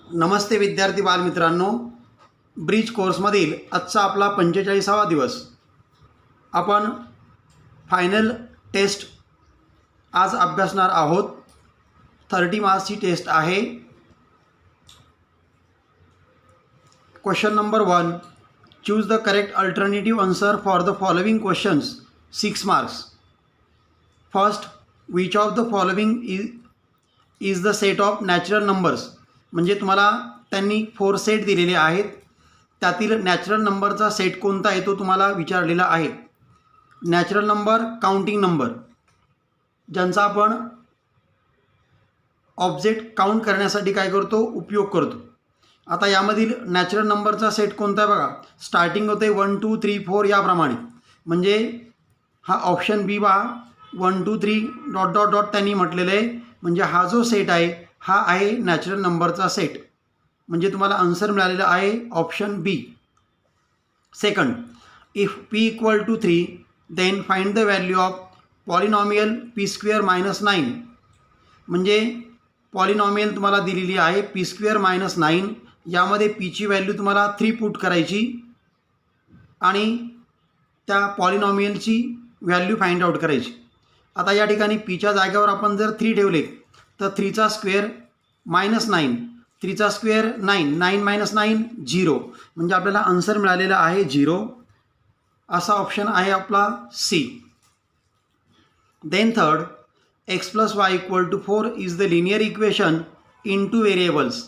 नमस्ते विद्यार्थी बालमित्रांनो, ब्रिज कोर्समधील आजचा आपला 45वा दिवस. आपण फायनल टेस्ट आज अभ्यासणार आहोत. 30 मार्क्सची टेस्ट आहे. Question number 1, choose the correct alternative answer for the following questions, 6 marks. First, which of the following is the set of natural numbers. म्हणजे तुम्हाला त्यांनी 4 सेट दिलेले आहेत, त्यातील नॅचरल नंबरचा सेट कोणता आहे तो तुम्हाला विचारलेला आहे. नॅचरल नंबर, काउंटिंग नंबर, ज्यांचा आपण ऑब्जेक्ट काउंट करण्यासाठी काय करतो, उपयोग करतो. आता यामधील नॅचरल नंबरचा सेट कोणता आहे बघा. स्टार्टिंग होते 1 2 3 4 याप्रमाणे. म्हणजे हा ऑप्शन बी बा 1 2 3 डॉट डॉट डॉट त्यांनी म्हटलेलं आहे. म्हणजे हा जो सेट आहे हा आहे नॅचरल नंबरचा सेट. म्हणजे तुम्हाला आन्सर मिळालेला आहे option B. Second, if P equal to 3 then find the value of polynomial p² - 9. म्हणजे पॉलिनॉमियल तुम्हाला दिलेली आहे p² - 9. यामध्ये पीची व्हॅल्यू तुम्हाला 3 पुट करायची आणि त्या पॉलिनॉमियलची व्हॅल्यू फाइंड आउट करायची. आता या ठिकाणी पीच्या जागेवर आपण जर 3 ठेवले तर 3चा स्क्वेअर -9, 3चा स्क्वेअर 9, 9 - 9 0. म्हणजे आपल्याला आन्सर मिळालेला आहे 0. असा ऑप्शन आहे आपला C. Then third, x + y = 4 is the linear equation in 2 variables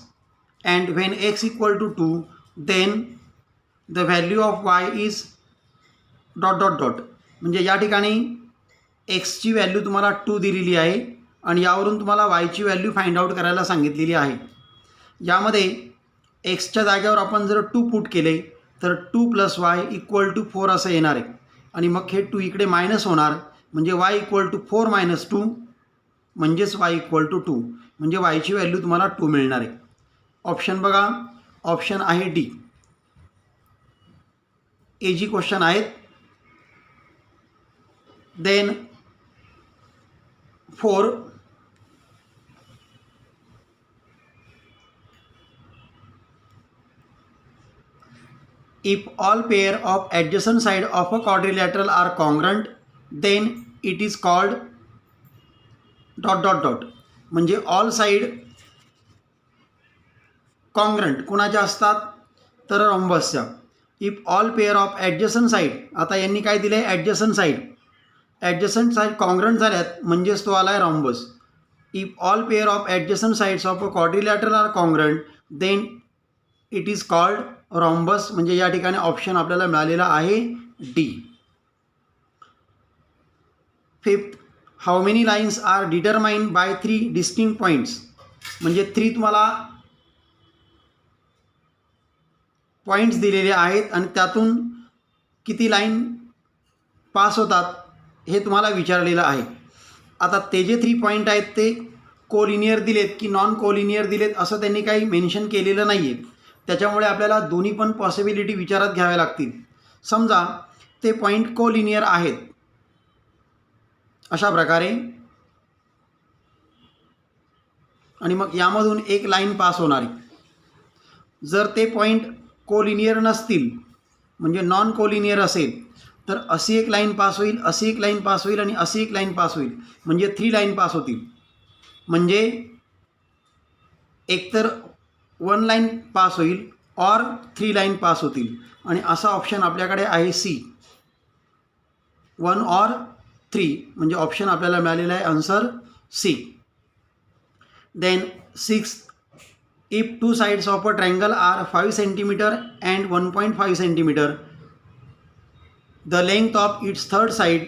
and when x = 2 then the value of y is dot dot dot. म्हणजे या ठिकाणी एक्सची व्हॅल्यू तुम्हाला 2 दिलेली आहे आणि यावरून तुम्हाला वायची व्हॅल्यू फाइंड आउट करायला सांगितलेली आहे. यामध्ये एक्सच्या जागेवर आपण जर 2 पुट केले तर 2 + y = 4 असं येणार आहे. आणि मग हे 2 इकडे मायनस होणार. म्हणजे y = 4 - 2 म्हणजेच y = 2. म्हणजे वायची व्हॅल्यू तुम्हाला 2 मिळणार आहे. ऑप्शन बघा, ऑप्शन आहे डी. एजी क्वेश्चन आहेत. Then 4, if all pair of adjacent side of a quadrilateral are congruent then it is called dot dot dot. म्हणजे ऑल साइड कॉन्ग्रंट कुणाच्या असतात तर रॉम्बसच्या. If all pair of adjacent side, आता यांनी काय दिलं आहे, ॲडजसंट साईड कॉन्ग्रंट झाल्यात म्हणजेच तो आला आहे rhombus. If all pair of adjacent sides of a quadrilateral are congruent then it is called rhombus. म्हणजे या ठिकाणी ऑप्शन आपल्याला मिळालेला आहे D. Fifth, how many lines are determined by 3 distinct points. म्हणजे 3 तुम्हाला पॉईंट्स दिलेले आहेत आणि त्यातून किती लाईन पास होतात हे तुम्हाला विचारलेलं आहे. आता ते जे 3 पॉईंट आहेत ते कोलिनियर दिलेत की नॉन कोलिनियर दिलेत असं त्यांनी काही मेन्शन केलेलं नाही आहे. त्याच्यामुळे आपल्याला दोन्ही पण पॉसिबिलिटी विचारात घ्याव्या लागतील. समजा ते पॉईंट कोलिनियर आहेत अशा प्रकारे आणि मग यामधून एक लाईन पास होणार आहे. जर ते पॉईंट कोलिनियर नसतील म्हणजे नॉन कोलिनियर असेल तर अशी एक लाईन पास होईल, अशी एक लाईन पास होईल आणि अशी एक लाईन पास होईल. म्हणजे 3 लाईन पास होतील. म्हणजे एकतर 1 लाईन पास होईल और 3 लाईन पास होतील. आणि असा ऑप्शन आपल्याकडे आहे सी, 1 और 3. म्हणजे ऑप्शन आपल्याला मिळालेला आहे answer C. Then 6, if 2 sides of a triangle are 5 cm and 1.5 cm, the length of its third side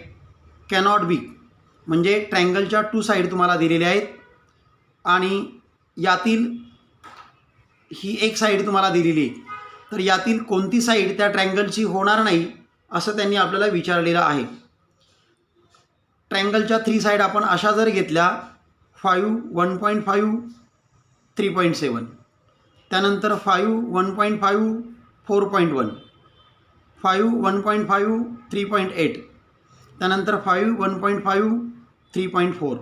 cannot be. म्हणजे ट्रायंगलच्या 2 साईड तुम्हाला दिलेल्या आहेत आणि यातील ही एक साईड तुम्हाला दिलेली आहे. तर यातील कोणती साईड त्या ट्रायंगलची होणार नाही असं त्यांनी आपल्याला विचारलेलं आहे. ट्रायंगलच्या 3 साईड आपण अशा जर घेतल्या 5 1.5 3.7, त्यानंतर 5 1.5 4.1, 5 1.5 3.8, त्यानंतर 5 1.5 3.4.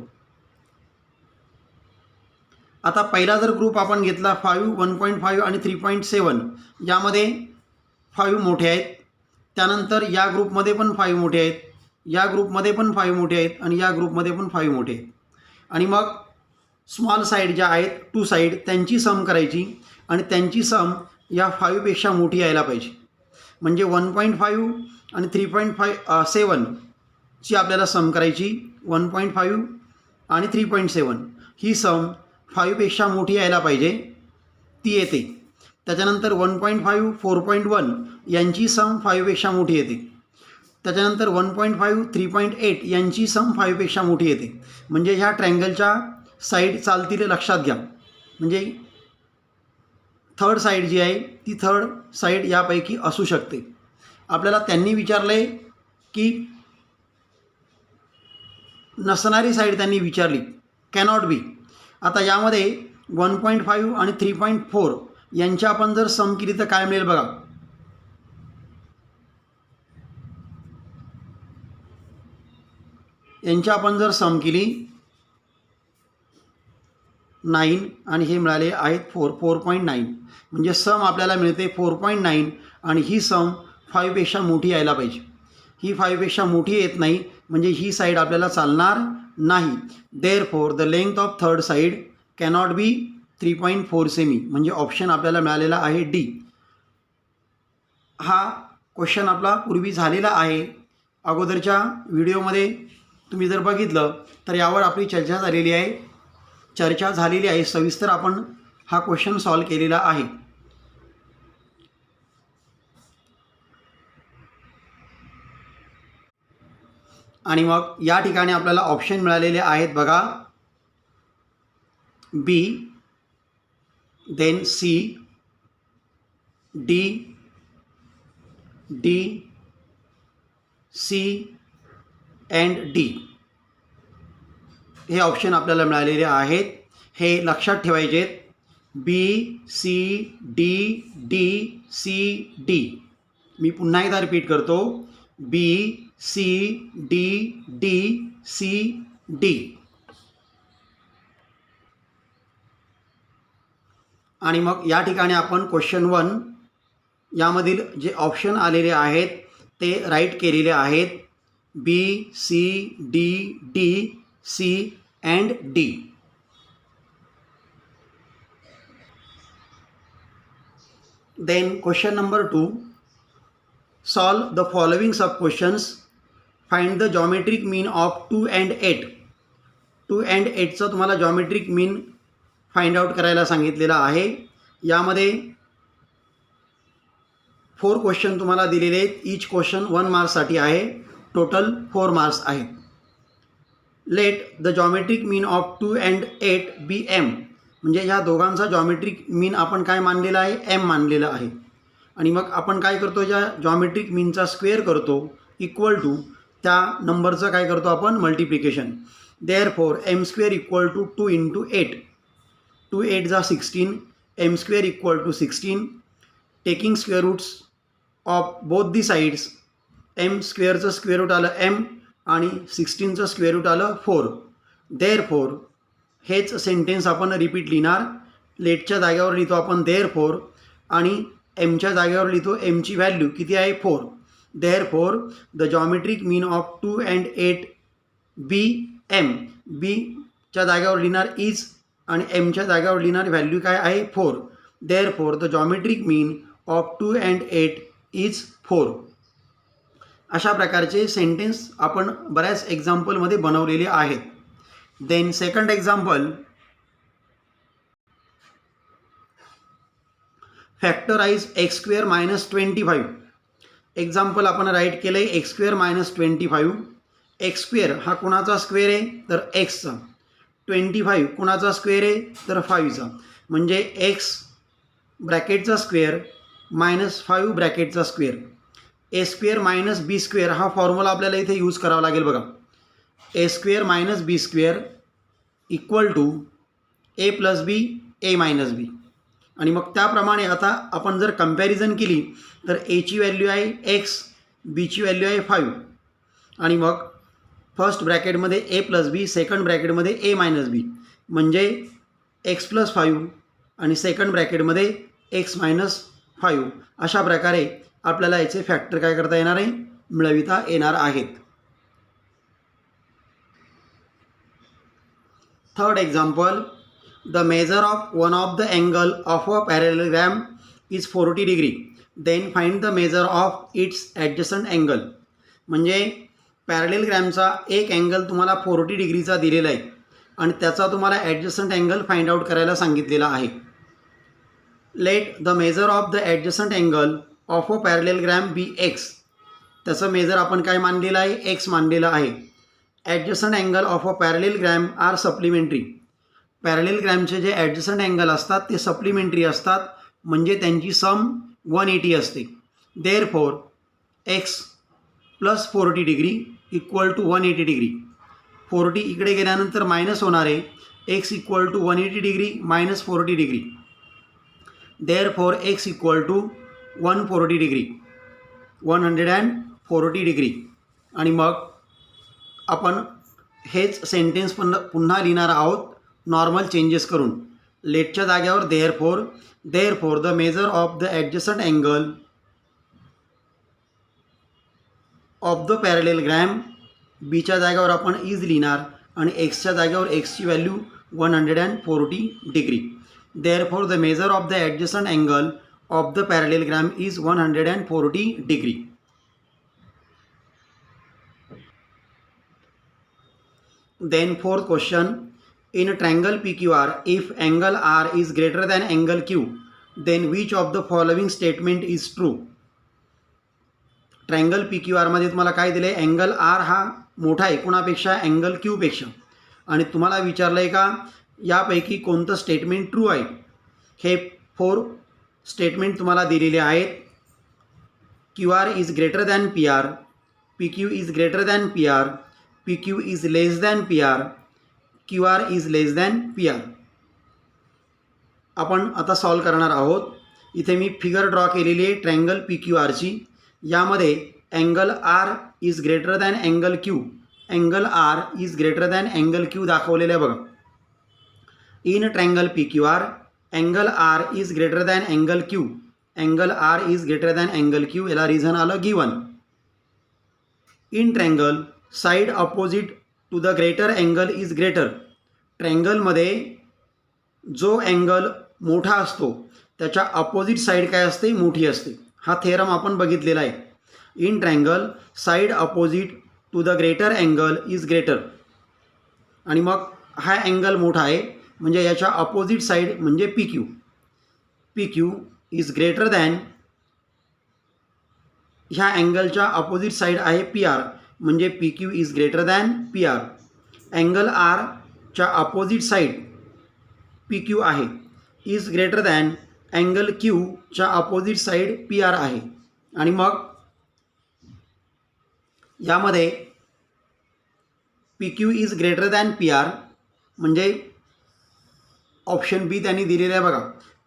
आता पहिला जर ग्रुप आपण घेतला 5, 1.5 आणि 3.7, यामध्ये 5 मोठे आहेत. त्यानंतर या ग्रुपमध्ये पण 5 मोठे आहेत, या ग्रुपमध्ये पण 5 मोठे आहेत आणि या ग्रुपमध्ये पण 5 मोठे आहेत. आणि मग स्मॉल साईड ज्या आहेत 2 साईड त्यांची सम करायची आणि त्यांची सम या 5पेक्षा मोठी यायला पाहिजे. म्हणजे 1.5 आणि 3.7 ची आपल्याला सम करायची. 1.5 आणि 3.7 ही सम 5पेक्षा मोठी यायला पाहिजे, ती येते. त्याच्यानंतर 1.5, 4.1 यांची सम 5पेक्षा मोठी येते. त्याच्यानंतर 1.5, 3.8 यांची सम 5पेक्षा मोठी येते. म्हणजे ह्या ट्रँगलच्या साईड चालतील लक्षात घ्या. म्हणजे थर्ड साईड जी आहे ती थर्ड साईड यापैकी असू शकते. आपल्याला त्यांनी विचारलं आहे की नसणारी साईड त्यांनी विचारली, कॅनॉट बी. आता यामध्ये 1.5 आणि 3.4 यांची आपण जर सम केली तर काय मिळेल बघा. यांची आपण जर सम केली 9 आणि हे मिळाले आहेत 4.9. म्हणजे सम आपल्याला मिळते 4.9 आणि ही सम 5पेक्षा मोठी यायला पाहिजे. ही 5पेक्षा मोठी येत नाही, म्हणजे ही साईड आपल्याला चालणार नाही. Therefore the length of third side cannot be 3.4 semi. म्हणजे ऑप्शन आपल्याला मिळालेला आहे डी. हा क्वेश्चन आपला पूर्वी झालेला आहे. अगोदरच्या व्हिडिओमध्ये तुम्ही जर बघितलं तर यावर आपली चर्चा झालेली आहे. सविस्तर आपण हा क्वेश्चन सॉल्व केलेला आहे. आणि मग या ठिकाणी आपल्याला ऑप्शन मिळालेले आहेत बघा. B, then C, D, D, C and D. हे ऑप्शन आपल्याला मिळालेले आहेत. हे लक्षात ठेवायचे आहेत. B, C, D, D, C, D. मी पुन्हा एकदा रिपीट करतो. B, C, D, D, C, D. आणि मग या ठिकाणी आपण क्वेश्चन 1 यामधील जे ऑप्शन आलेले आहेत ते राईट केलेले आहेत. B, C, D, D, C and D. Then question number 2. Solve the following sub questions. Find the geometric mean of 2 and 8. 2 and 8चं तुम्हाला जॉमेट्रिक मीन फाइंड आउट करायला सांगितलेला आहे. यामध्ये 4 क्वेश्चन तुम्हाला दिलेले आहेत. ईच क्वेश्चन 1 मार्क्ससाठी आहे. टोटल 4 मार्क्स आहेत. Let the geometric mean of 2 and 8 be M. म्हणजे ह्या दोघांचा जॉमेट्रिक मीन आपण काय मानलेला आहे, एम मानलेला आहे. आणि मग आपण काय करतो, ज्या जॉमेट्रिक मीनचा स्क्वेअर करतो इक्वल टू त्या नंबरचं काय करतो आपण multiplication. Therefore M square equal to 2 × 8. 2 8 जा 16. M square equal to 16. Taking square roots of both the sides. M स्क्वेअरचं स्क्वेअर रूट आलं एम आणि 16चं स्क्वेअर रूट आलं 4. देअरफॉर हेच सेंटेन्स आपण रिपीट लिहिणार. लेटच्या जागेवर लिहितो आपण देअरफॉर आणि एमच्या जागेवर लिहितो एमची व्हॅल्यू किती आहे 4. Therefore the geometric mean of 2 and 8 be M. बीच्या जागेवर लिहिणार इज आणि एमच्या जागेवर लिहिणार व्हॅल्यू काय आहे 4. Therefore the geometric mean of 2 and 8 is 4. अशा प्रकारचे सेंटेन्स आपण बऱ्याच एक्झाम्पलमध्ये बनवलेले आहेत. Then second example. Factorise x² - 25. Example आपण राईट केलं आहे x² - 25. x² हा कुणाचा स्क्वेअर आहे तर एक्सचा. 25 कुणाचा स्क्वेअर आहे तर 5चा. म्हणजे x ब्रॅकेटचा स्क्वेअर -5 ब्रॅकेटचा स्क्वेअर. a² - b² हा फॉर्म्युला आपल्याला इथे यूज करावा लागेल बघा. a² - b² equal to a + b a - b. आणि मग त्याप्रमाणे आता आपण जर कंपॅरिझन केली तर एची व्हॅल्यू आहे x, बीची व्हॅल्यू आहे 5 आणि मग फर्स्ट ब्रॅकेटमध्ये a + b, सेकंड ब्रॅकेटमध्ये a - b. म्हणजे एक्स प्लस 5 आणि सेकंड ब्रॅकेटमध्ये एक्स मायनस 5 अशा प्रकारे आपल्याला याचे फॅक्टर काय करता येणार आहे, मिळविता येणार आहेत. Third example, the measure of one of the angle of a parallelogram is 40 degree, then find the measure of its adjacent angle. म्हणजे पॅरेलग्रॅमचा एक अँगल तुम्हाला 40 डिग्रीचा दिलेला आहे आणि त्याचा तुम्हाला ॲडजसंट अँगल फाइंड आउट करायला सांगितलेला आहे. Let the measure of the adjacent angle of a parallelogram be X. त्याचं मेजर आपण काय मानलेलं आहे, एक्स मानलेलं आहे. Adjacent angle of a parallelogram are supplementary. पॅरेलग्रॅमचे जे ॲडजसंट अँगल असतात ते सप्लिमेंटरी असतात, म्हणजे त्यांची सम 180 असते. Therefore X plus 40 degree equal to 180 degree. 40 इकडे गेल्यानंतर मायनस होणार आहे, X equal to 180 degree minus 40 degree. Therefore X equal to 140 degree, 140 degree. आणि मग आपण हेच सेंटेन्स पुन्हा लिहिणार आहोत नॉर्मल चेंजेस करून. लेटच्या जाग्यावर therefore the measure of the adjacent angle of the parallelogram, बीच्या जाग्यावर आपण इज लिहिणार आणि एक्सच्या जाग्यावर एक्सची value 140 degree. Therefore the measure of the adjacent angle of the parallelogram is 140 degree. Then fourth question, in a triangle PQR, if angle R is greater than angle Q, then which of the following statement is true? Triangle PQR मध्ये तुम्हाला काय दिलं आहे, angle R हा मोठा आहे कोणापेक्षा, angle Q पेक्षा. आणि तुम्हाला विचारलं आहे का यापैकी कोणतं स्टेटमेंट ट्रू आहे. हे 4 स्टेटमेंट तुम्हाला दिलेले आहेत. QR is greater than PR, PQ is greater than PR, PQ is less than PR, QR is less than PR. आपण आता सॉल्व करणार आहोत. इथे मी फिगर ड्रॉ केलेली आहे ट्रायंगल PQRची. यामध्ये angle R is greater than angle Q, angle R is greater than angle Q दाखवलेलं आहे बघा. In triangle PQR angle R is greater than angle Q, angle R is greater than angle Q. याला reason आलं given. In triangle side opposite to the greater angle is greater. ट्रायंगलमध्ये जो angle मोठा असतो त्याच्या अपोजिट साईड काय असते, मोठी असते. हा थेरम आपण बघितलेला आहे. In triangle side opposite to the greater angle is greater. आणि मग हा अँगल मोठा आहे म्हणजे याच्या अपोजिट साईड म्हणजे PQ. PQ is greater than, ह्या अँगलच्या अपोजिट साईड आहे PR, म्हणजे PQ is greater than PR. Angle R च्या अपोजिट साईड PQ आहे, is greater than angle Q च्या अपोजिट साईड PR आहे. आणि मग यामध्ये PQ is greater than PR म्हणजे ऑप्शन बी त्यांनी दिलेलं आहे बघा.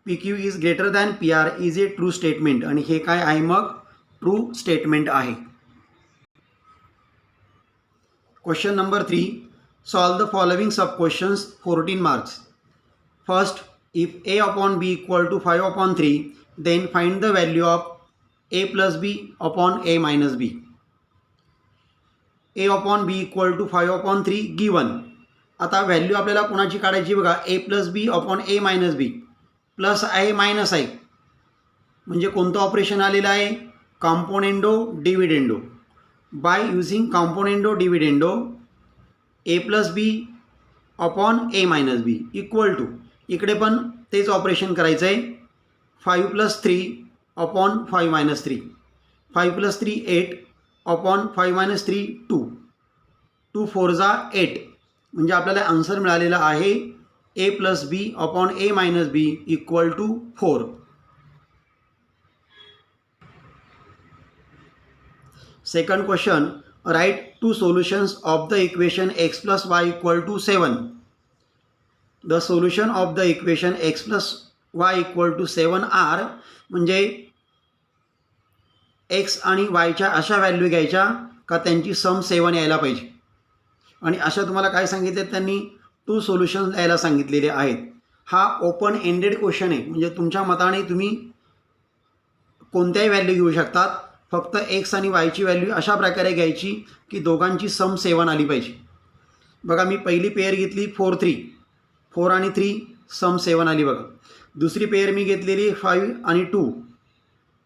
PQ is greater than PR is a true statement. आणि हे काय आहे, मग ट्रू स्टेटमेंट आहे. Question number 3. Solve the following sub questions, 14 marks. First, if A upon B equal to 5 upon 3, then find the value of A plus B upon A minus B. A upon B equal to 5 upon 3 given. आता value आपल्याला कोणाची काढायची बघा, A plus B upon A minus B. Plus आहे minus आहे म्हणजे कोणतं operation आलेलं आहे, componendo dividendo. By using componendo dividendo A plus B upon A minus B equal to, इकडे पण तेच ऑपरेशन करायचं आहे, 5 plus 3 upon 5 minus 3, 5 plus 3 8 upon 5 minus 3 2, 2 4 जा 8. म्हणजे आपल्याला आन्सर मिळालेला आहे A plus B upon A minus B equal to 4. Second question, write two solutions of the equation x plus y equal to 7. The solution of the equation x plus y equal to 7 are, म्हणजे x आणि yच्या अशा value घ्यायच्या का त्यांची सम 7 यायला पाहिजे. आणि अशा तुम्हाला काय सांगितले त्यांनी, टू सोल्युशन्स यायला सांगितलेले आहेत. हा ओपन एंडेड क्वेश्चन आहे, म्हणजे तुमच्या मताने तुम्ही कोणत्याही व्हॅल्यू घेऊ शकतात. फक्त एक्स आणि वायची व्हॅल्यू अशा प्रकारे घ्यायची की दोघांची सम 7 आली पाहिजे. बघा मी पहिली पेअर घेतली 4 3, 4 आणि 3 सम 7 आली बघा. दुसरी पेअर मी घेतलेली 5 आणि 2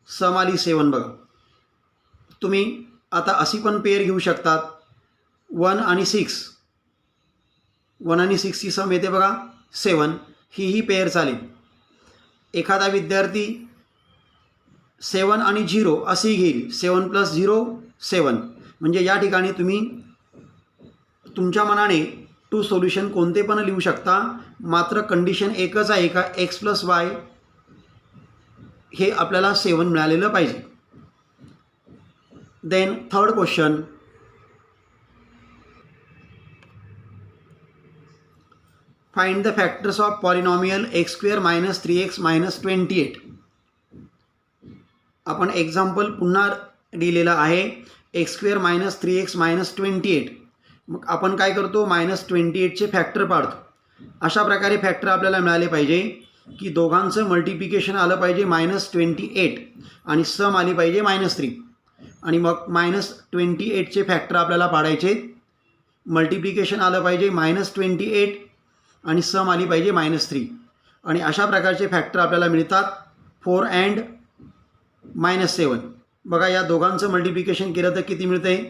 सम आली 7 बघा. तुम्ही आता अशी पण पेअर घेऊ शकतात 1 आणि 6, 1 आणि 6ची सम येते बघा 7, ही पेअर चालेल. एखादा विद्यार्थी 7 आणि 0 अशी घेईल, 7 + 0 7. म्हणजे या ठिकाणी तुम्ही तुमच्या मनाने 2 सोल्युशन कोणते पण लिहू शकता. मात्र कंडिशन एकच आहे का x + y हे आपल्याला 7 मिळालेलं पाहिजे. Then third question, find the factors of polynomial x² - 3x - 28. आपण एक्झाम्पल पुन्हा लिहिलेलं आहे x² - 3x - 28. मग आपण काय करतो, -28चे फॅक्टर पाडतो. अशा प्रकारे फॅक्टर आपल्याला मिळाले पाहिजे की दोघांचं मल्टिप्लिकेशन आलं पाहिजे -28 आणि सम आली पाहिजे -3. आणि मग -28चे फॅक्टर आपल्याला पाडायचे. मल्टिप्लिकेशन आलं पाहिजे -28 आणि सम आली पाहिजे -3. आणि अशा प्रकारचे फॅक्टर आपल्याला मिळतात 4 and -7. बघा या दोघांचं मल्टिप्लिकेशन केलं तर किती मिळतं आहे,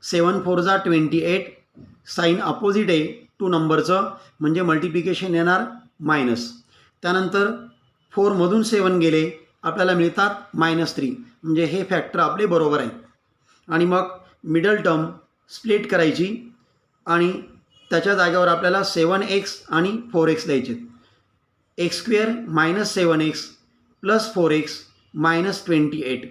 7 4 जा 28. साईन अपोजिट आहे 2 नंबरचं, म्हणजे मल्टिप्लिकेशन येणार मायनस. त्यानंतर 4मधून 7 गेले आपल्याला मिळतात -3, म्हणजे हे फॅक्टर आपले बरोबर आहे. आणि मग मिडल टर्म स्प्लिट करायची आणि त्याच्या जागेवर आपल्याला 7x आणि 4x द्यायचे. x² - 7x + 4x - 28.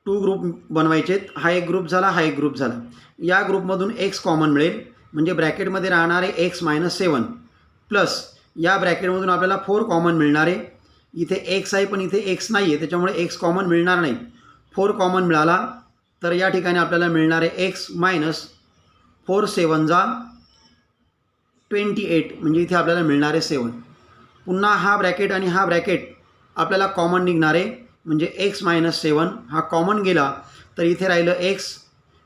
2 ग्रुप बनवायचे. हा एक ग्रुप झाला, हा एक ग्रुप झाला. या ग्रुपमधून x कॉमन मिळेल, म्हणजे ब्रॅकेटमध्ये राहणारे x - 7 प्लस या ब्रॅकेटमधून आपल्याला 4 कॉमन मिळणार आहे. इथे x आहे पण इथे x नाही आहे, त्याच्यामुळे x कॉमन मिळणार नाही. 4 कॉमन मिळाला तर या ठिकाणी आपल्याला मिळणार आहे x - 4 7 जा 28, म्हणजे इथे आपल्याला मिळणार आहे 7. पुन्हा हा ब्रॅकेट आणि हा ब्रॅकेट आपल्याला कॉमन निघणार आहे, म्हणजे x - 7 हा कॉमन गेला तर इथे राहिलं x,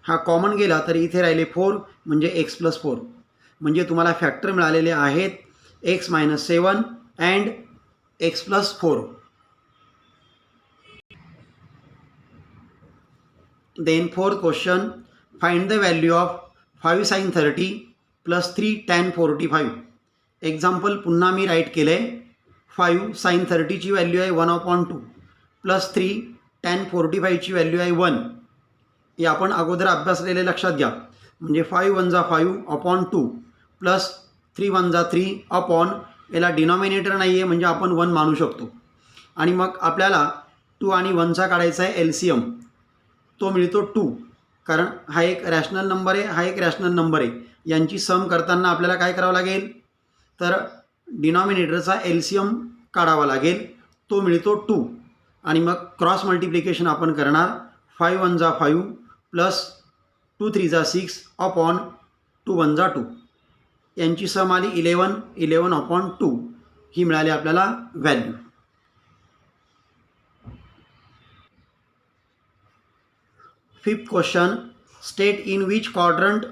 हा कॉमन गेला तर इथे राहिले 4, म्हणजे x + 4. म्हणजे तुम्हाला फॅक्टर मिळालेले आहेत x - 7 and x + 4. Then fourth question, find the value of 5 sin 30 + 3 tan 45. Example पुन्हा मी राईट केलं आहे. 5 sin 30ची व्हॅल्यू आहे 1/2 + 3 tan 45ची व्हॅल्यू आहे 1. हे आपण अगोदर अभ्यासलेले लक्षात घ्या. म्हणजे 5 1 जा 5/2 + 3 1 जा 3 याला डिनॉमिनेटर नाही आहे, म्हणजे आपण 1 मानू शकतो. आणि मग आपल्याला 2 आणि 1चा काढायचा आहे एलसीएम, तो मिळतो 2. कारण हा एक रॅशनल नंबर आहे, हा एक रॅशनल नंबर आहे. यांची सम करताना आपल्याला काय करावं लागेल, तर डिनॉमिनेटरचा एलसीएम काढावा लागेल, तो मिळतो 2. आणि मग क्रॉस मल्टिप्लिकेशन आपण करणार. 5 1 जा 5 + 2 3 जा 6 2 1 जा 2. यांची सम आली 11 11/2. ही मिळाली आपल्याला value. Fifth question, state in which quadrant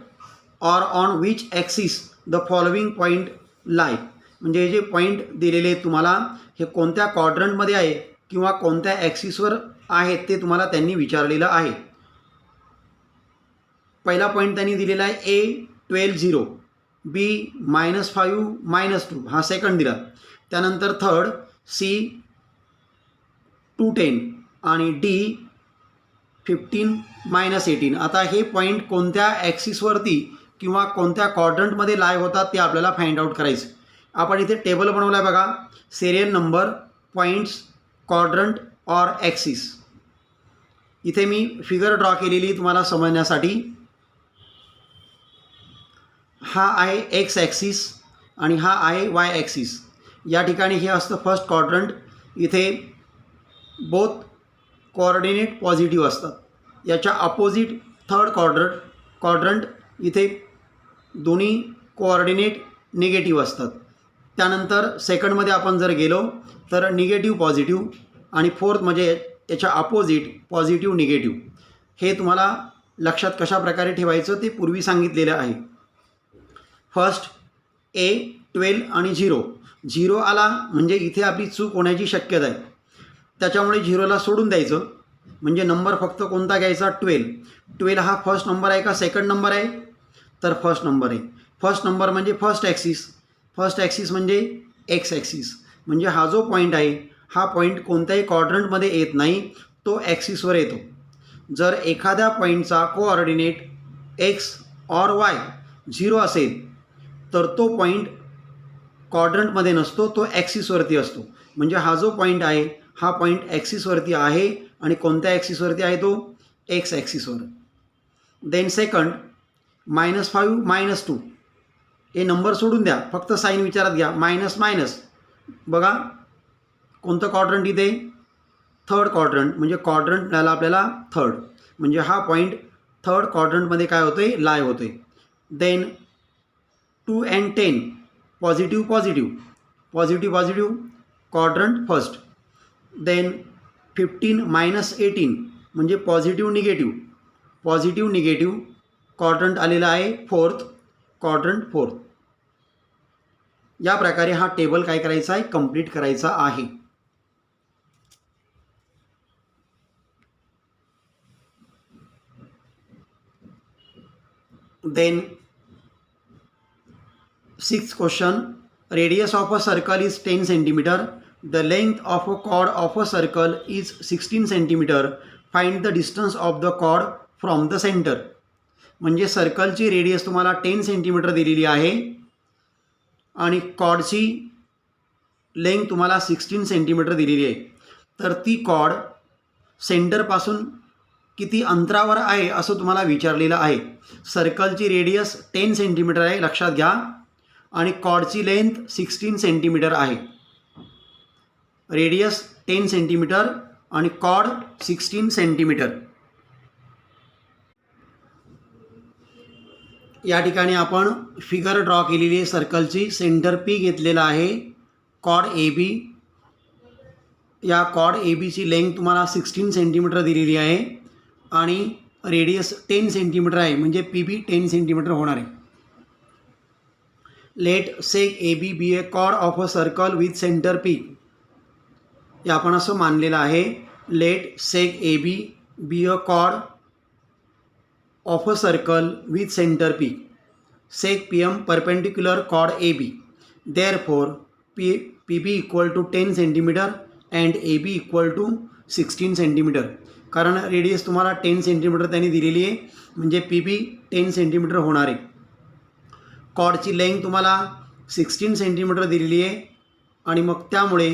or on which axis the following point lie. म्हणजे जे पॉईंट दिलेले आहेत तुम्हाला, हे कोणत्या क्वाड्रंटमध्ये आहे किंवा कोणत्या ॲक्सिसवर आहेत ते तुम्हाला त्यांनी विचारलेलं आहे. पहिला पॉईंट त्यांनी दिलेला आहे A 12 0, B -5 -2, हा सेकंड दिला. त्यानंतर थर्ड C 2 10 आणि D 15 -18. आता हे पॉईंट कोणत्या ॲक्सिसवरती किंवा कोणत्या क्वाड्रंटमध्ये लाय होतात ते आपल्याला फाइंड आउट करायचं. आपण इथे टेबल बनवला आहे बघा, serial number, points, quadrant or axis. इथे मी फिगर ड्रॉ केलेली तुम्हाला समजण्यासाठी. हा आहे एक्स ॲक्सिस आणि हा आहे वाय ॲक्सिस. या ठिकाणी हे असतं फर्स्ट क्वाड्रंट. इथे बोथ कोऑर्डिनेट पॉझिटिव्ह असतात. याच्या अपोजिट थर्ड क्वाड्रंट इथे दोन्ही कोऑर्डिनेट निगेटिव्ह असतात. त्यानंतर सेकंडमध्ये आपण जर गेलो तर निगेटिव्ह पॉझिटिव्ह आणि फोर्थ म्हणजे याच्या अपोजिट पॉझिटिव्ह निगेटिव्ह. हे तुम्हाला लक्षात कशा प्रकारे ठेवायचं ते पूर्वी सांगितलेलं आहे. फर्स्ट ए 12 आणि 0 आला म्हणजे इथे आपली चूक होण्याची शक्यता आहे. त्याच्यामुळे 0ला सोडून द्यायचं. म्हणजे नंबर फक्त कोणता घ्यायचा 12 हा फर्स्ट नंबर आहे का सेकंड नंबर आहे तर फर्स्ट नंबर आहे. फर्स्ट नंबर म्हणजे फर्स्ट ॲक्सिस म्हणजे एक्स ॲक्सिस. म्हणजे हा जो पॉईंट आहे हा पॉईंट कोणत्याही क्वाड्रंटमध्ये येत नाही, तो ॲक्सिसवर येतो. जर एखाद्या पॉईंटचा कोऑर्डिनेट एक्स ऑर वाय 0 असेल तर तो पॉईंट क्वाड्रंटमध्ये नसतो, तो ॲक्सिसवरती असतो. म्हणजे हा जो पॉईंट आहे हा पॉईंट ॲक्सिसवरती आहे आणि कोणत्या ॲक्सिसवरती आहे तो एक्स ॲक्सिसवर. देन सेकंड -5 -2 हे नंबर सोडून द्या, फक्त साईन विचारात घ्या. मायनस बघा कोणतं क्वाड्रंट इथे थर्ड क्वाड्रंट. म्हणजे क्वाड्रंट मिळाला आपल्याला थर्ड. म्हणजे हा पॉईंट थर्ड क्वाड्रंटमध्ये काय होतं आहे लाय होते. Then 2 and 10 positive quadrant first. Then 15 - 18 म्हणजे पॉझिटिव्ह निगेटिव्ह क्वाड्रंट आलेला आहे फोर्थ क्वाड्रंट. या प्रकारे हा टेबल काय करायचा आहे कंप्लीट करायचा आहे. Then 6th question, radius of a circle is 10 cm. The length of a chord of a circle is 16 cm. Find the distance of the chord from the center. म्हणजे सर्कलची radius तुम्हाला 10 centimetre दिलेली आहे आणि कॉर्डची length तुम्हाला 16 centimetre दिलेली आहे. तर ती कॉर्ड सेंटरपासून किती अंतरावर आहे असं तुम्हाला विचारलेलं आहे. सर्कलची रेडियस 10 सेंटीमीटर आहे लक्षात घ्या आणि कॉर्डची लेंथ 16 सेंटीमीटर आहे. रेडियस 10 सेंटीमीटर आणि कॉर्ड 16 सेंटीमीटर. या ठिकाणी आपण फिगर ड्रॉ केलेली आहे सर्कलची. सेंटर पी घेतलेला आहे, कॉर्ड ए बी. या कॉर्ड ए बीची लेंथ तुम्हाला 16 सेंटीमीटर दिलेली आहे आणि रेडियस 10 सेंटीमीटर आहे. म्हणजे पी बी 10 सेंटीमीटर होणार आहे. Let seg A B be a chord of a circle with centre P. हे आपण असं मानलेलं आहे. Let seg A B be a chord of a circle with centre P. Seg P M perpendicular chord A B. Therefore P B equal to 10 centimetre and A B equal to 16 centimetre. कारण radius तुम्हाला 10 centimetre त्यांनी दिलेली आहे म्हणजे P B 10 centimetre होणार आहे. कॉर्डची length तुम्हाला 16 centimetre दिलेली आहे आणि मग त्यामुळे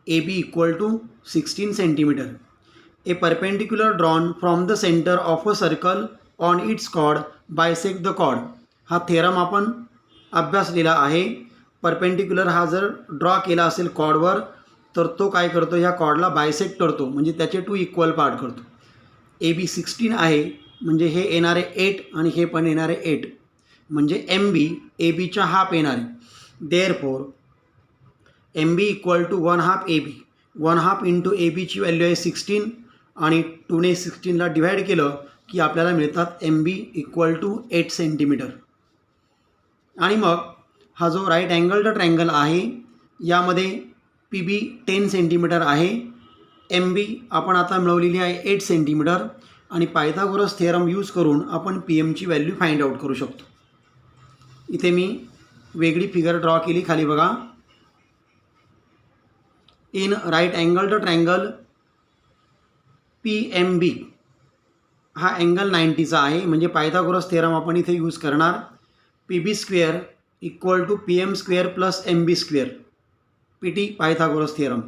A B equal to 16 centimetre. A perpendicular drawn from the centre of a circle on its chord bisect the chord. हा थेरम आपण अभ्यासलेला आहे. परपेंडिक्युलर हा जर ड्रॉ केला असेल कॉर्डवर तर तो काय करतो ह्या कॉर्डला बायसेक्ट करतो म्हणजे त्याचे 2 इक्वल पार्ट करतो. ए बी 16 आहे म्हणजे हे येणारे 8 आणि हे पण येणारे 8 म्हणजे एम बी ए बीच्या हाफ येणार आहे. Therefore M B equal to 1/2 A B. 1/2 into A बीची व्हॅल्यू आहे 16 आणि 2ने 16ला डिवाईड केलं की आपल्याला मिळतात M B equal to 8 centimetre. आणि मग हा जो राईट अँगल्ड ट्रायंगल आहे यामध्ये पी बी 10 सेंटीमीटर आहे, एम बी आपण आता मिळवलेली आहे 8 सेंटीमीटर आणि पायथागोरस थेरम यूज करून आपण पी एमची व्हॅल्यू फाइंड आउट करू शकतो. इथे मी वेगळी फिगर ड्रॉ केली खाली बघा. In right angled triangle P M B हा अँगल 90चा आहे म्हणजे पायथागोरस थेरम आपण इथे यूज करणार. P B square equal to P M square plus M B square P T Pythagoras theorem.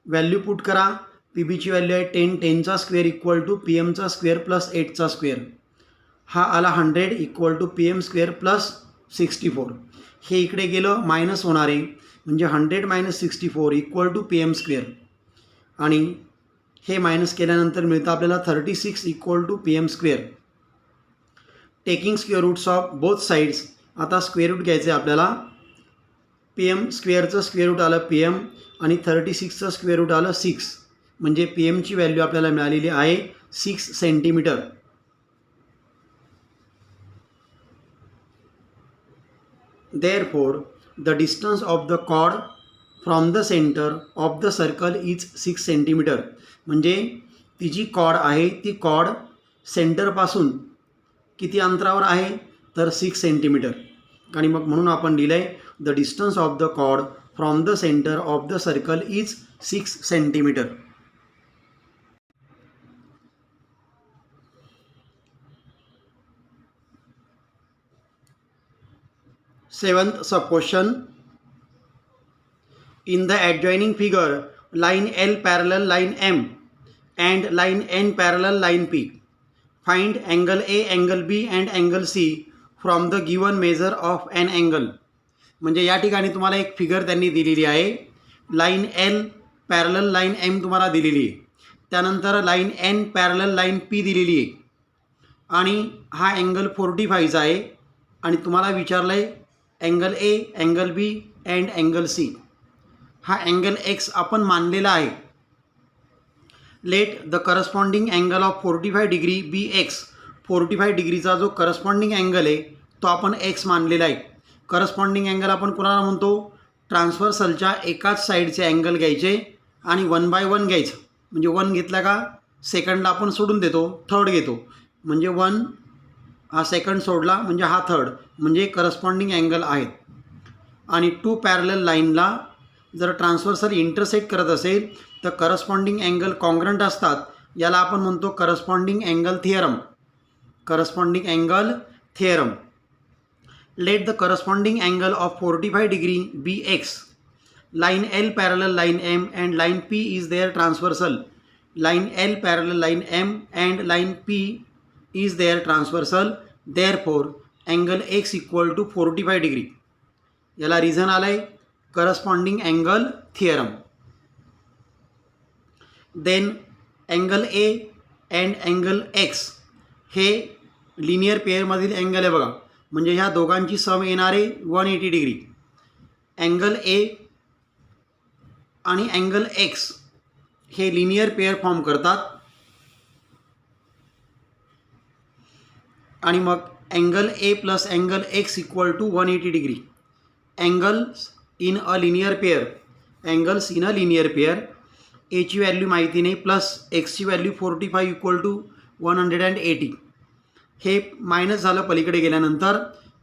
Value put करा. पी बीची व्हॅल्यू आहे 10, 10चा स्क्वेअर इक्वल टू पी एमचा स्क्वेअर प्लस 8चा स्क्वेअर. हा आला 100 equal to P M square plus 64. हे इकडे गेलं मायनस होणार आहे म्हणजे 100 - 64 equal to P M square आणि हे मायनस केल्यानंतर मिळतं आपल्याला 36 equal to P M square. Taking square roots of both sides. आता स्क्वेअर रूट घ्यायचे आपल्याला. पी एम स्क्वेअरचं स्क्वेअर रूट आलं पी एम आणि 36चं स्क्वेअर रूट आलं 6, म्हणजे पी एमची व्हॅल्यू आपल्याला मिळालेली आहे 6 centimetre. Therefore, the distance of the chord from the center of the circle is 6 centimetre. म्हणजे ती जी कॉर्ड आहे ती कॉर्ड सेंटरपासून किती अंतरावर आहे तर 6 सेंटीमीटर. आणि मग म्हणून आपण लिहिलं आहे the distance of the chord from the centre of the circle is 6 centimetre. Seventh sub question. In the adjoining figure, line L parallel line M and line N parallel line P. Find angle A, angle B and angle C from the given measure of an angle. म्हणजे या ठिकाणी तुम्हाला एक figure त्यांनी दिलेली आहे. Line L parallel line M तुम्हाला दिलेली आहे. त्यानंतर line N parallel line P दिलेली आहे आणि हा अँगल 45चा आहे आणि तुम्हाला विचारलं आहे angle A, angle B and angle C. हा अँगल एक्स आपण मानलेला आहे. Let the corresponding angle of 45 degree B X. 45 डिग्रीचा जो करस्पॉन्डिंग अँगल आहे तो आपण एक्स मानलेला आहे. करस्पॉन्डिंग अँगल आपण कोणाला म्हणतो, ट्रान्सव्हर्सलच्या एकाच साईडचे अँगल घ्यायचे आणि 1 बाय 1 घ्यायचं. म्हणजे 1 घेतला का सेकंडला आपण सोडून देतो, थर्ड घेतो. म्हणजे 1 हा सेकंड सोडला म्हणजे हा थर्ड, म्हणजे करस्पॉन्डिंग अँगल आहेत. आणि 2 पॅरलल लाईनला जर ट्रान्सव्हर्सल इंटरसेक्ट करत असेल तर करस्पॉन्डिंग अँगल कॉन्ग्रंट असतात. याला आपण म्हणतो corresponding angle theorem. Corresponding angle theorem. Let the corresponding angle of 45 degree B X. Line L parallel line M and line P is their transversal. Line L parallel line M and line P is their transversal. Therefore angle x equal to 45 degree. याला reason आलं आहे corresponding angle theorem. Then angle A and angle X हे linear पेअरमधील angle आहे बघा. म्हणजे ह्या दोघांची सम येणार आहे 180 डिग्री. अँगल ए आणि अँगल एक्स हे लिनियर पेअर फॉर्म करतात आणि मग angle A plus angle X equal to 180 degree. Angles in a linear pair. Angles in a linear pair. एची व्हॅल्यू माहिती नाही प्लस एक्सची व्हॅल्यू 45 इक्वल टू 180. हे मायनस झालं पलीकडे गेल्यानंतर.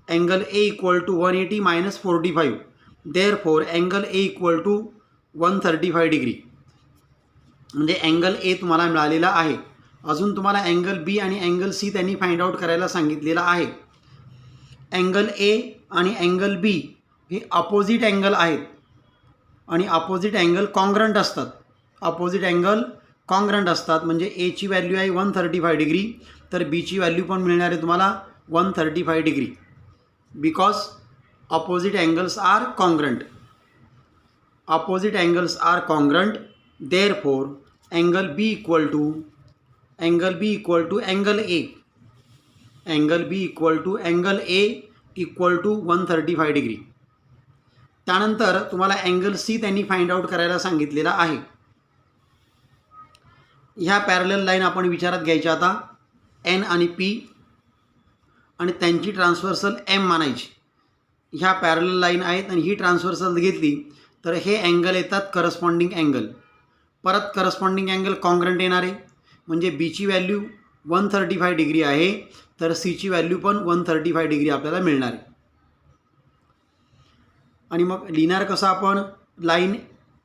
Angle A equal to 180 minus 45. Therefore angle A equal to 135 degree. म्हणजे angle A तुम्हाला मिळालेला आहे. अजून तुम्हाला अँगल बी आणि अँगल सी त्यांनी फाइंड आउट करायला सांगितलेला आहे. अँगल ए आणि अँगल बी हे अपोजिट अँगल आहेत आणि अपोजिट अँगल कॉन्ग्रंट असतात. अपोजिट अँगल कॉन्ग्रंट असतात म्हणजे एची व्हॅल्यू आहे 135 डिग्री तर बीची व्हॅल्यू पण मिळणार आहे तुम्हाला 135 degree. Because opposite angles are congruent. Opposite angles are congruent. Therefore angle B equal to angle B equal to angle A. Angle B equal to angle A equal to 135 degree. त्यानंतर तुम्हाला angle C त्यांनी find out करायला सांगितलेला आहे. ह्या parallel line आपण विचारात घ्यायच्या आता एन आणि पी आणि त्यांची ट्रान्सव्हर्सल एम मानायची. ह्या पॅरलल लाईन आहेत आणि ही ट्रान्सव्हर्सल घेतली तर हे अँगल येतात करस्पॉन्डिंग अँगल. परत करस्पॉन्डिंग अँगल कॉन्ग्रंट येणार आहे म्हणजे बीची व्हॅल्यू 135 डिग्री आहे तर सीची व्हॅल्यू पण 135 डिग्री आपल्याला मिळणार आहे. आणि मग लिहिणार कसं आपण, line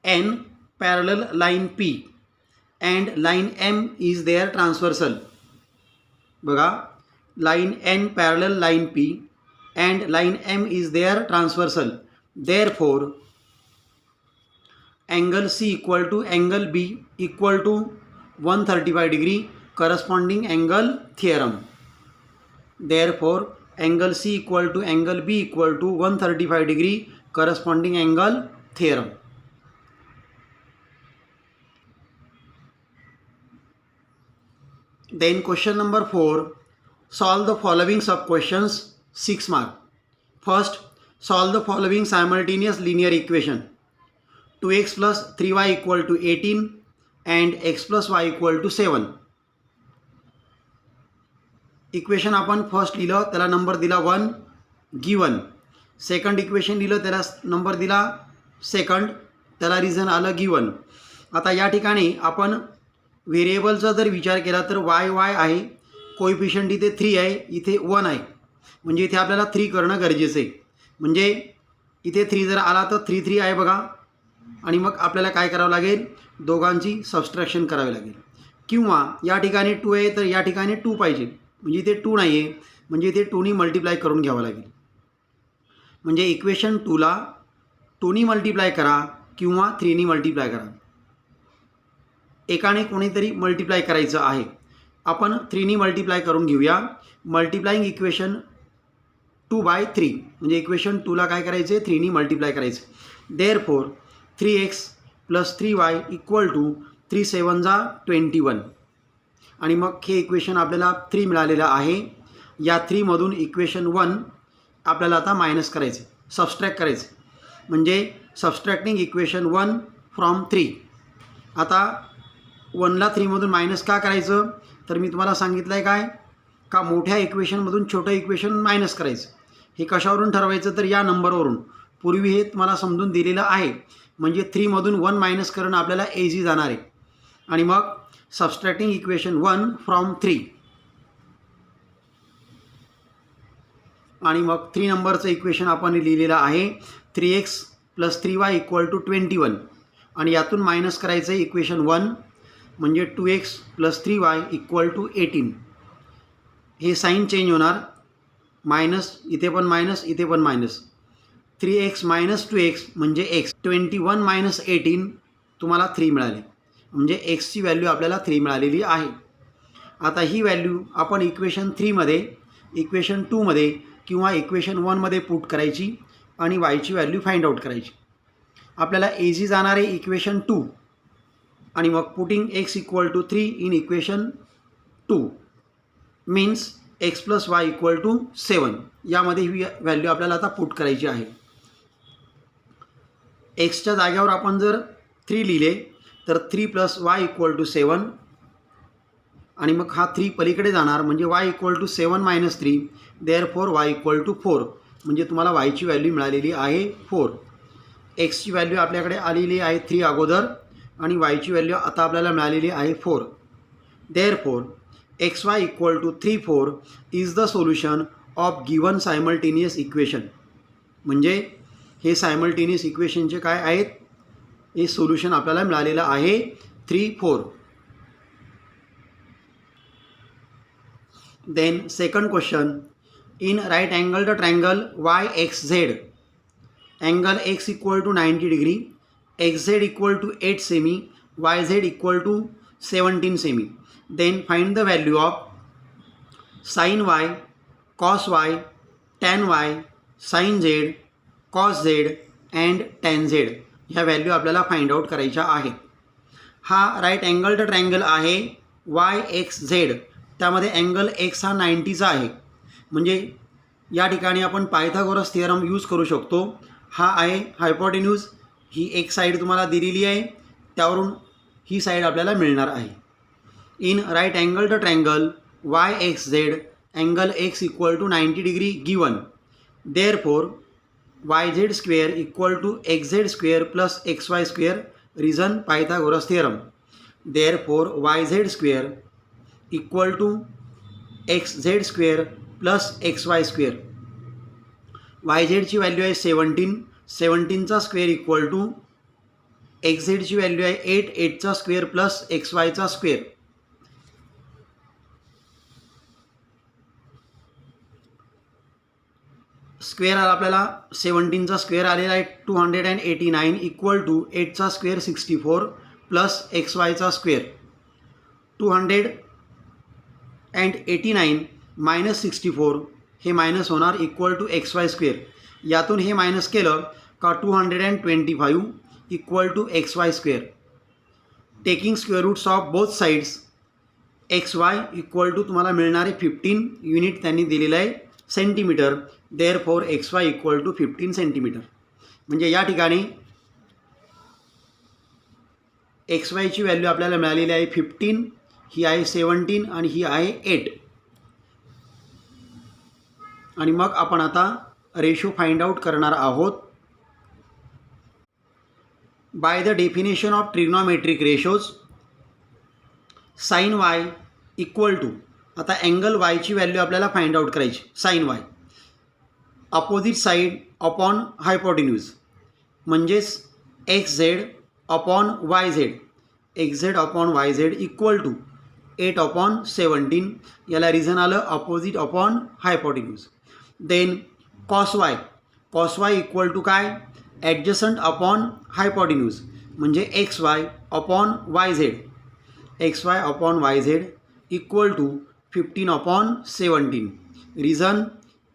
N parallel line P and line M is their transversal. बघा, line N parallel line P and line M is their transversal. Therefore angle C equal to angle B equal to 135 degree corresponding angle theorem. Therefore angle C equal to angle B equal to 135 degree corresponding angle theorem. Then question number 4, solve the following sub questions, 6 mark. First, solve the following simultaneous linear equation 2x + 3y = 18 and x + y = 7. Equation आपण first लिहिलं त्याला number दिला 1 given. Second equation लिहिलं त्याला number दिला second, त्याला reason आलं given. आता या ठिकाणी आपण व्हेरिएबलचा जर विचार केला तर वाय आहे, कोएफिशियंट इथे 3 आहे, इथे 1 आहे, म्हणजे इथे आपल्याला 3 करणं गरजेचं आहे. म्हणजे इथे 3 जर आला तर 3 आहे बघा, आणि मग आपल्याला काय करावं लागेल, दोघांची सबस्ट्रॅक्शन करावी लागेल. किंवा या ठिकाणी 2 आहे तर या ठिकाणी 2 पाहिजे, म्हणजे इथे 2 नाही आहे, म्हणजे इथे 2नी मल्टिप्लाय करून घ्यावं लागेल. म्हणजे इक्वेशन 2ला 2नी मल्टिप्लाय करा किंवा 3नी मल्टिप्लाय करा, एकाने कोणीतरी मल्टिप्लाय करायचं आहे. आपण 3नी मल्टिप्लाय करून घेऊया. मल्टिप्लाइंग इक्वेशन 2/3, म्हणजे इक्वेशन 2ला काय करायचं आहे, 3नी मल्टिप्लाय करायचं. Therefore 3x + 3y = 3 × 7 = 21. आणि मग हे इक्वेशन आपल्याला 3 मिळालेलं आहे. या 3मधून इक्वेशन 1 आपल्याला आता मायनस करायचं, सबस्ट्रॅक्ट करायचं, म्हणजे सबस्ट्रॅक्टिंग इक्वेशन 1 फ्रॉम 3. आता 1ला 3मधून मायनस का करायचं, तर मी तुम्हाला सांगितलं आहे काय का मोठ्या इक्वेशनमधून छोटं इक्वेशन मायनस करायचं. हे कशावरून ठरवायचं, तर या नंबरवरून. पूर्वी हे तुम्हाला समजून दिलेलं आहे, म्हणजे 3मधून 1 मायनस करणं आपल्याला इझी जाणार आहे. आणि मग सबस्ट्रॅक्टिंग इक्वेशन 1 फ्रॉम 3, आणि मग 3 नंबरचं इक्वेशन आपण लिहिलेलं आहे 3x + 3y = 21. आणि यातून मायनस करायचं आहे इक्वेशन 1, म्हणजे 2x + 3y = 18. हे साईन चेंज होणार, मायनस इथे पण मायनस, इथे पण मायनस. 3x - 2x म्हणजे x. 21 - 18 तुम्हाला 3 मिळाले, म्हणजे एक्सची व्हॅल्यू आपल्याला 3 मिळालेली आहे. आता ही व्हॅल्यू आपण इक्वेशन 3मध्ये, इक्वेशन 2मध्ये किंवा इक्वेशन 1मध्ये पुट करायची आणि वायची व्हॅल्यू फाइंड आउट करायची. आपल्याला इझी जाणार आहे इक्वेशन 2, आणि मग putting x = 3 in equation 2 means x + y = 7. यामध्ये ही व्हॅल्यू आपल्याला आता पुट करायची आहे. एक्सच्या जाग्यावर आपण जर 3 लिहिले तर 3 + y = 7, आणि मग हा 3 पलीकडे जाणार, म्हणजे y = 7 - 3, देअरफॉर y = 4, म्हणजे तुम्हाला yची व्हॅल्यू मिळालेली आहे 4. एक्सची व्हॅल्यू आपल्याकडे आलेली आहे 3 अगोदर, आणि yची व्हॅल्यू आता आपल्याला मिळालेली आहे 4. Therefore xy = 3, 4 is the solution of given simultaneous equation. म्हणजे हे सायमल्टेनियस इक्वेशनचे काय आहेत, हे सोल्युशन आपल्याला मिळालेलं आहे 3, 4. Then second question, in right angled triangle YXZ, angle x = 90 degree, xz = 8 semi, yz = 17 semi. Then find the value of sin y, cos y, tan y, sin z, cos z and tan z. ह्या value आपल्याला find out करायच्या आहेत. हा right angled triangle आहे YXZ, त्यामध्ये angle x हा 90चा आहे, म्हणजे या ठिकाणी आपण पायथागोरस थिअरम यूज करू शकतो. हा आहे हायपोटेन्यूज, ही एक साईड तुम्हाला दिलेली आहे, त्यावरून ही साईड आपल्याला मिळणार आहे. In right angled triangle YXZ, angle x = 90 degree given. Therefore YZ² = XZ² + XY², reason Pythagoras theorem. Therefore YZ² = XZ² + XY². YZची व्हॅल्यू आहे 17, 17चा स्क्वेअर = XZची व्हॅल्यू आहे 8, 8चा स्क्वेअर + XYचा स्क्वेअर. स्क्वेअर आपल्याला 17चा स्क्वेअर आलेला आहे 289 = 8चा स्क्वेअर 64 + XYचा स्क्वेअर. 289 - 64 हे मायनस होणार = XY². यातून हे मायनस केलं का 225 = XY². Taking square roots of both sides, XY = तुम्हाला मिळणारे 15 युनिट त्यांनी दिलेलं आहे centimetre, therefore X Y equal to 15 centimetre. म्हणजे या ठिकाणी एक्स वायची व्हॅल्यू आपल्याला मिळालेली आहे 15, ही आहे 17 आणि ही आहे 8. आणि मग आपण आता रेशो फाइंड आउट करणार आहोत. By the definition of trigonometric ratios, sine Y equal to, आता अँगल वायची व्हॅल्यू आपल्याला फाइंड आउट करायची. Sine Y opposite side upon hypotenuse, म्हणजेच X Z upon Y Z, X Z upon Y Z equal to 8/17. याला reason आलं opposite upon hypotenuse. Then cos Y equal to काय, adjacent upon hypotenuse, म्हणजे X Y upon Y Z, X Y upon Y Z equal to 15/17. Reason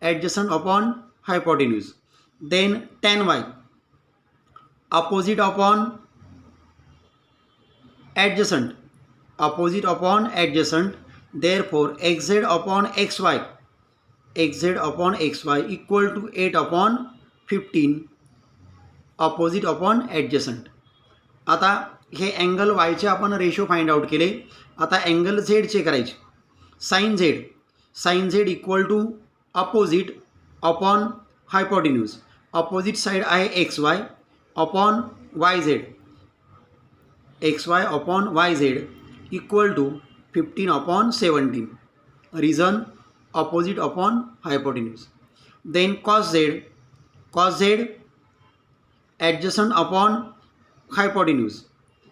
adjacent upon hypotenuse. Then tan Y opposite upon adjacent, opposite upon adjacent, therefore X Z upon X Y, X Z upon X Y equal to 8/15 opposite upon adjacent. आता हे angle वायचे आपण ratio find out केले. आता angle झेडचे करायचे. Sine Z equal to opposite upon hypotenuse, opposite side आहे X Y upon Y Z, X Y upon Y Z equal to 15/17. Reason opposite upon hypotenuse. Then cos Z adjacent upon hypotenuse,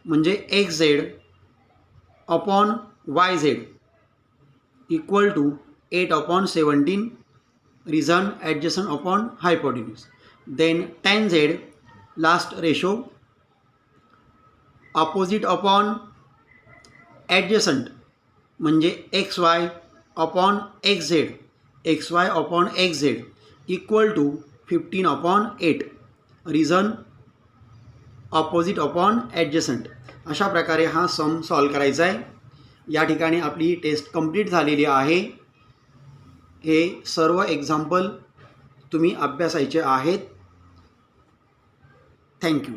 म्हणजे X Z upon Y Z equal to 8/17. Reason adjacent upon hypotenuse. Then tan Z last ratio opposite upon adjacent, म्हणजे X Y upon X Z, X Y upon X Z equal to 15/8. Reason opposite upon adjacent. अशा प्रकारे हा sum solve करायचा आहे. या ठिकाणी आपली taste complete झालेली आहे. हे सर्व एक्झाम्पल तुम्ही अभ्यासायचे आहेत. थँक्यू.